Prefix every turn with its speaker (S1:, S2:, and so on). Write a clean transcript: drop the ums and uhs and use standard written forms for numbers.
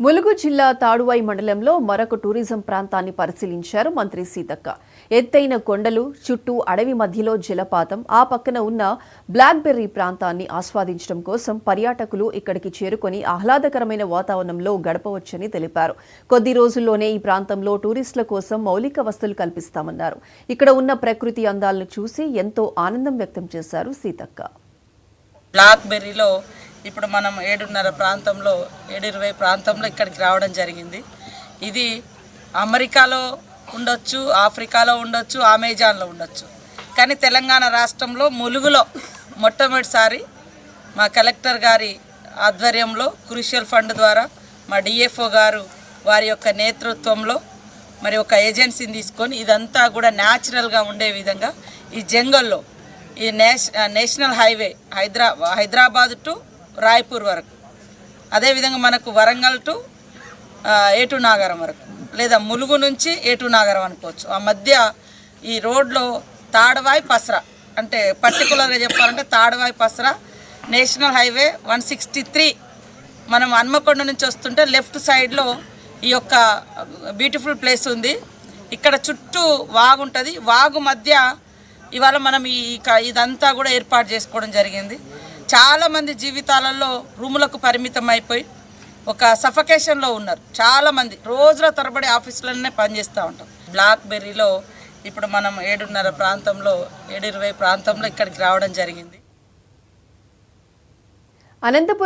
S1: ములుగు జిల్లా తాడువాయి మండలంలో మరొక టూరిజం ప్రాంతాన్ని పరిశీలించారు మంత్రి సీతక్క. ఎత్తైన కొండలు, చుట్టూ అడవి మధ్యలో జలపాతం, ఆ పక్కన ఉన్న బ్లాక్బెర్రీ ప్రాంతాన్ని ఆస్వాదించడం కోసం పర్యాటకులు ఇక్కడికి చేరుకొని ఆహ్లాదకరమైన వాతావరణంలో గడపవచ్చని తెలిపారు. కొద్ది రోజుల్లోనే ఈ ప్రాంతంలో టూరిస్టుల కోసం మౌలిక వసతులు కల్పిస్తామన్నారు. ఇక్కడ ఉన్న ప్రకృతి అందాలను చూసి ఎంతో ఆనందం వ్యక్తం చేశారు సీతక్క.
S2: బ్లాక్బెర్రీలో ఇప్పుడు మనం 7:30 ప్రాంతంలో 7:20 ప్రాంతంలో ఇక్కడికి రావడం జరిగింది. ఇది అమెరికాలో ఉండొచ్చు, ఆఫ్రికాలో ఉండొచ్చు, అమెజాన్లో ఉండొచ్చు, కానీ తెలంగాణ రాష్ట్రంలో ములుగులో మొట్టమొదటిసారి మా కలెక్టర్ గారి ఆధ్వర్యంలో క్రూషియల్ ఫండ్ ద్వారా మా డిఎఫ్ఓ గారు వారి యొక్క నేతృత్వంలో మరి ఒక ఏజెన్సీని తీసుకొని ఇదంతా కూడా న్యాచురల్గా ఉండే విధంగా ఈ జంగల్లో ఈ national highway Hyderabad to Raipur వరకు, అదేవిధంగా మనకు వరంగల్ టు ఏటు నాగరం వరకు, లేదా ములుగు నుంచి ఏటు నాగరం అనుకోవచ్చు. ఆ మధ్య ఈ రోడ్లో తాడవాయి పసరా, అంటే పర్టికులర్గా చెప్పాలంటే తాడవాయి పసరా నేషనల్ హైవే 163 మనం హన్మకొండ నుంచి వస్తుంటే లెఫ్ట్ సైడ్లో ఈ యొక్క బ్యూటిఫుల్ ప్లేస్ ఉంది. ఇక్కడ చుట్టూ వాగు ఉంటుంది. వాగు మధ్య ఇవాళ మనం ఇదంతా కూడా ఏర్పాటు చేసుకోవడం జరిగింది. చాలామంది జీవితాలలో రూములకు పరిమితం అయిపోయి ఒక సఫకేషన్లో ఉన్నారు. చాలామంది రోజుల తరబడి ఆఫీసులనే పనిచేస్తూ ఉంటాం. బ్లాక్బెర్రీలో ఇప్పుడు మనం 7:30 ప్రాంతంలో 7:20 ప్రాంతంలో ఇక్కడికి రావడం జరిగింది.
S1: అనంతపురం